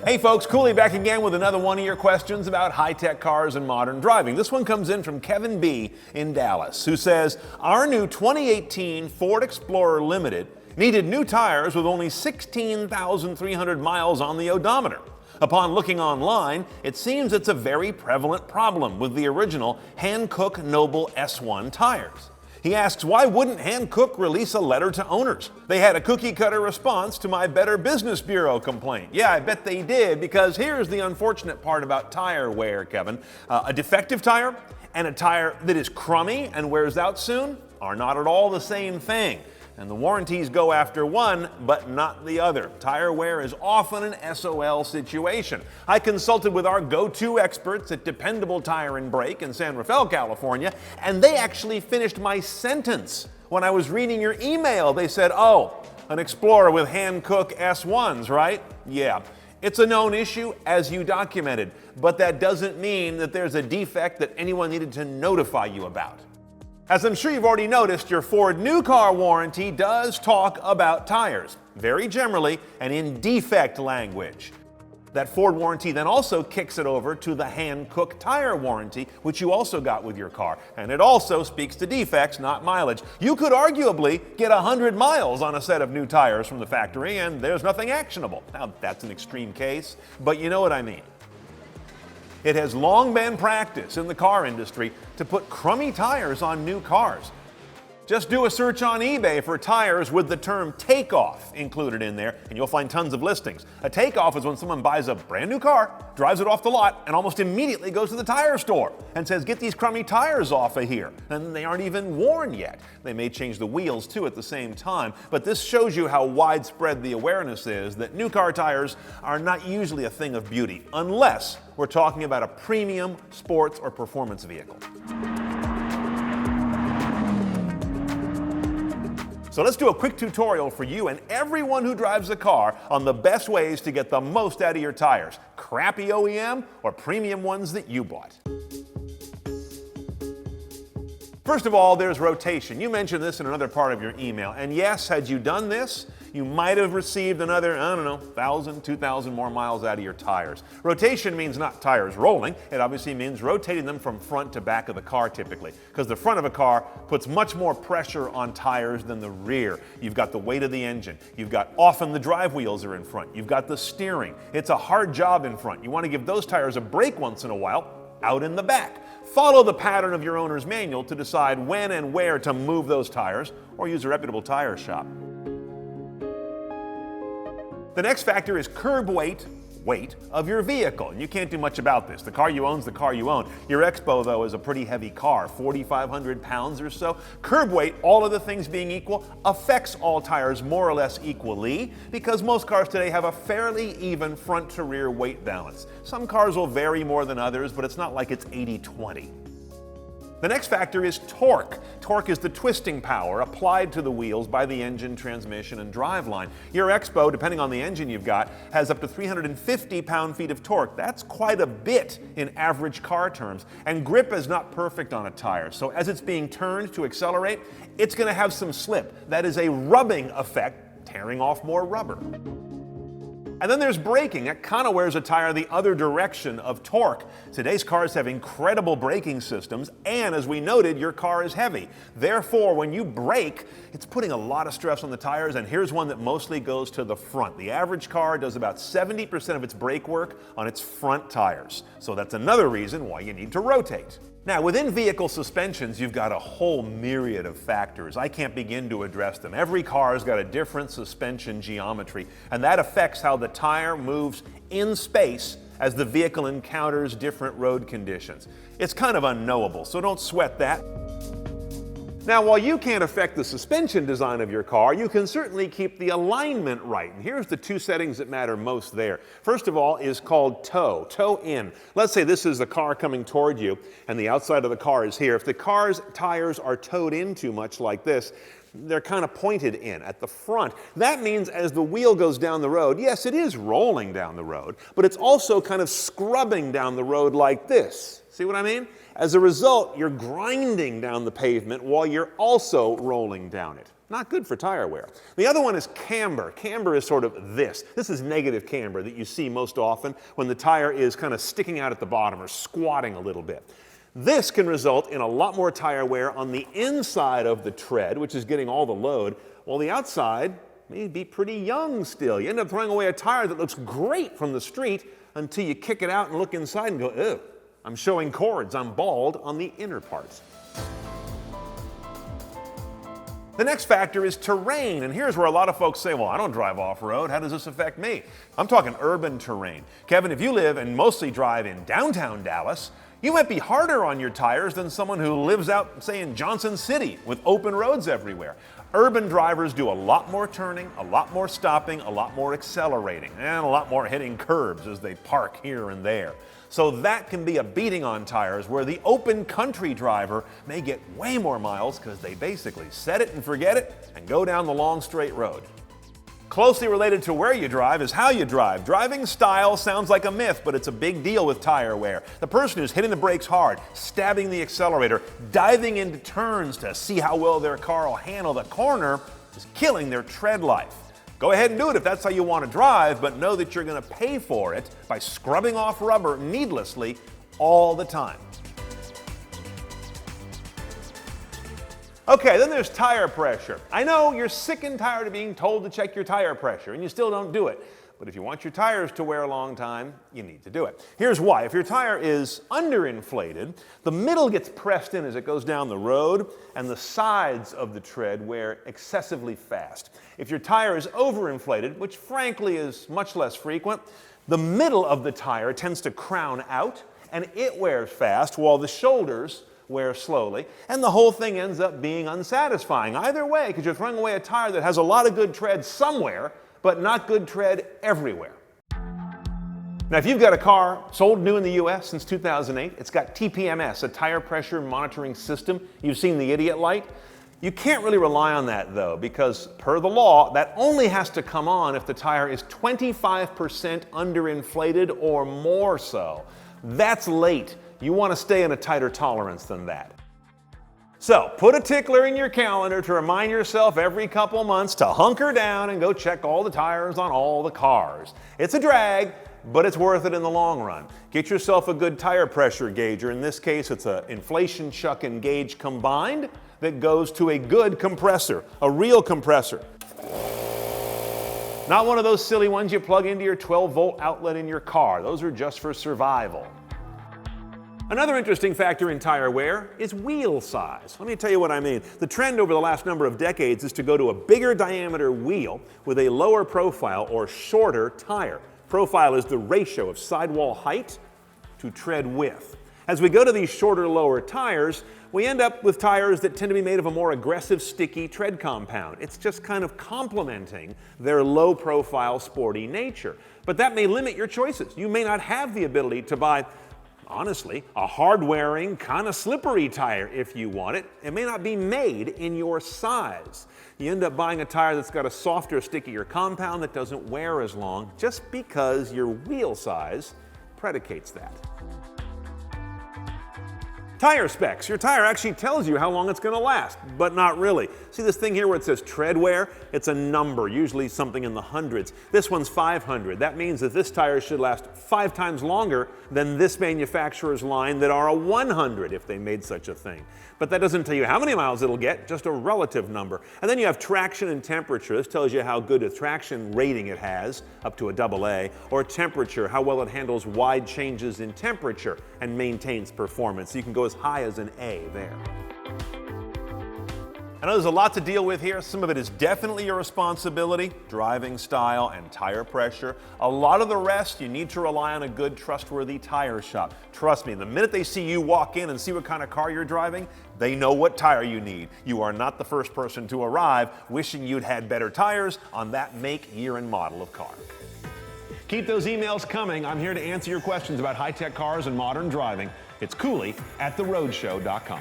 Hey folks, Cooley back again with another one of your questions about high-tech cars and modern driving. This one comes in from Kevin B. in Dallas, who says, our new 2018 Ford Explorer Limited needed new tires with only 16,300 miles on the odometer. Upon looking online, it seems it's a very prevalent problem with the original Hankook Noble S1 tires. He asks, why wouldn't Hankook release a letter to owners? They had a cookie-cutter response to my Better Business Bureau complaint. Yeah, I bet they did, because here's the unfortunate part about tire wear, Kevin. A defective tire and a tire that is crummy and wears out soon are not at all the same thing. And the warranties go after one, but not the other. Tire wear is often an SOL situation. I consulted with our go-to experts at Dependable Tire and Brake in San Rafael, California, and they actually finished my sentence. When I was reading your email, they said, oh, an Explorer with Hankook S1s, right? Yeah. It's a known issue, as you documented, but that doesn't mean that there's a defect that anyone needed to notify you about. As I'm sure you've already noticed, your Ford new car warranty does talk about tires, very generally and in defect language. That Ford warranty then also kicks it over to the Hankook tire warranty, which you also got with your car, and it also speaks to defects, not mileage. You could arguably get 100 miles on a set of new tires from the factory, and there's nothing actionable. Now, that's an extreme case, but you know what I mean. It has long been practice in the car industry to put crummy tires on new cars. Just do a search on eBay for tires with the term takeoff included in there, and you'll find tons of listings. A takeoff is when someone buys a brand new car, drives it off the lot, and almost immediately goes to the tire store and says, get these crummy tires off of here. And they aren't even worn yet. They may change the wheels too at the same time, but this shows you how widespread the awareness is that new car tires are not usually a thing of beauty, unless we're talking about a premium sports or performance vehicle. So let's do a quick tutorial for you and everyone who drives a car on the best ways to get the most out of your tires, crappy OEM or premium ones that you bought. First of all, there's rotation. You mentioned this in another part of your email, and yes, had you done this, you might have received another, 1,000, 2,000 more miles out of your tires. Rotation means not tires rolling. It obviously means rotating them from front to back of the car typically, because the front of a car puts much more pressure on tires than the rear. You've got the weight of the engine. You've got often the drive wheels are in front. You've got the steering. It's a hard job in front. You want to give those tires a break once in a while out in the back. Follow the pattern of your owner's manual to decide when and where to move those tires, or use a reputable tire shop. The next factor is curb weight of your vehicle. You can't do much about this. The car you own is the car you own. Your Expo, though, is a pretty heavy car, 4,500 pounds or so. Curb weight, all other things being equal, affects all tires more or less equally because most cars today have a fairly even front to rear weight balance. Some cars will vary more than others, but it's not like it's 80-20. The next factor is torque. Torque is the twisting power applied to the wheels by the engine, transmission, and driveline. Your Expo, depending on the engine you've got, has up to 350 pound-feet of torque. That's quite a bit in average car terms. And grip is not perfect on a tire, so as it's being turned to accelerate, it's going to have some slip. That is a rubbing effect, tearing off more rubber. And then there's braking. That kind of wears a tire the other direction of torque. Today's cars have incredible braking systems, and as we noted, your car is heavy. Therefore, when you brake, it's putting a lot of stress on the tires, and here's one that mostly goes to the front. The average car does about 70% of its brake work on its front tires. So that's another reason why you need to rotate. Now, within vehicle suspensions, you've got a whole myriad of factors. I can't begin to address them. Every car's got a different suspension geometry, and that affects how the tire moves in space as the vehicle encounters different road conditions. It's kind of unknowable, so don't sweat that. Now, while you can't affect the suspension design of your car, you can certainly keep the alignment right. And here's the two settings that matter most there. First of all is called toe in. Let's say this is the car coming toward you and the outside of the car is here. If the car's tires are towed in too much like this, they're kind of pointed in at the front. That means as the wheel goes down the road, yes, it is rolling down the road, but it's also kind of scrubbing down the road like this. See what I mean? As a result, you're grinding down the pavement while you're also rolling down it. Not good for tire wear. The other one is camber. Camber is sort of this. This is negative camber that you see most often when the tire is kind of sticking out at the bottom or squatting a little bit. This can result in a lot more tire wear on the inside of the tread, which is getting all the load, while the outside may be pretty young still. You end up throwing away a tire that looks great from the street until you kick it out and look inside and go, ew, I'm showing cords, I'm bald on the inner parts. The next factor is terrain, and here's where a lot of folks say, well, I don't drive off-road, how does this affect me? I'm talking urban terrain. Kevin, if you live and mostly drive in downtown Dallas, you might be harder on your tires than someone who lives out, say, in Johnson City with open roads everywhere. Urban drivers do a lot more turning, a lot more stopping, a lot more accelerating, and a lot more hitting curbs as they park here and there. So that can be a beating on tires where the open country driver may get way more miles because they basically set it and forget it and go down the long straight road. Closely related to where you drive is how you drive. Driving style sounds like a myth, but it's a big deal with tire wear. The person who's hitting the brakes hard, stabbing the accelerator, diving into turns to see how well their car will handle the corner is killing their tread life. Go ahead and do it if that's how you want to drive, but know that you're going to pay for it by scrubbing off rubber needlessly all the time. Okay, then there's tire pressure. I know you're sick and tired of being told to check your tire pressure, and you still don't do it. But if you want your tires to wear a long time, you need to do it. Here's why. If your tire is underinflated, the middle gets pressed in as it goes down the road, and the sides of the tread wear excessively fast. If your tire is overinflated, which frankly is much less frequent, the middle of the tire tends to crown out, and it wears fast, while the shoulders wear slowly, and the whole thing ends up being unsatisfying. Either way, because you're throwing away a tire that has a lot of good tread somewhere, but not good tread everywhere. Now, if you've got a car sold new in the US since 2008, it's got TPMS, a tire pressure monitoring system. You've seen the idiot light. You can't really rely on that though, because per the law, that only has to come on if the tire is 25% underinflated or more so. That's late. You want to stay in a tighter tolerance than that. So, put a tickler in your calendar to remind yourself every couple months to hunker down and go check all the tires on all the cars. It's a drag, but it's worth it in the long run. Get yourself a good tire pressure gauger. In this case, it's an inflation chuck and gauge combined that goes to a good compressor, a real compressor. Not one of those silly ones you plug into your 12-volt outlet in your car. Those are just for survival. Another interesting factor in tire wear is wheel size. Let me tell you what I mean. The trend over the last number of decades is to go to a bigger diameter wheel with a lower profile or shorter tire. Profile is the ratio of sidewall height to tread width. As we go to these shorter, lower tires, we end up with tires that tend to be made of a more aggressive, sticky tread compound. It's just kind of complementing their low profile, sporty nature. But that may limit your choices. You may not have the ability to buy, honestly, a hard-wearing, kind of slippery tire if you want it. It may not be made in your size. You end up buying a tire that's got a softer, stickier compound that doesn't wear as long just because your wheel size predicates that. Tire specs. Your tire actually tells you how long it's going to last, but not really. See this thing here where it says tread wear? It's a number, usually something in the hundreds. This one's 500. That means that this tire should last 5 times longer than this manufacturer's line that are a 100 if they made such a thing. But that doesn't tell you how many miles it'll get, just a relative number. And then you have traction and temperature. This tells you how good a traction rating it has, up to a AA, or temperature, how well it handles wide changes in temperature and maintains performance. So you can go as high as an A there. I know there's a lot to deal with here. Some of it is definitely your responsibility, driving style and tire pressure. A lot of the rest, you need to rely on a good, trustworthy tire shop. Trust me, the minute they see you walk in and see what kind of car you're driving, they know what tire you need. You are not the first person to arrive wishing you'd had better tires on that make, year, and model of car. Keep those emails coming. I'm here to answer your questions about high-tech cars and modern driving. It's Cooley at theroadshow.com.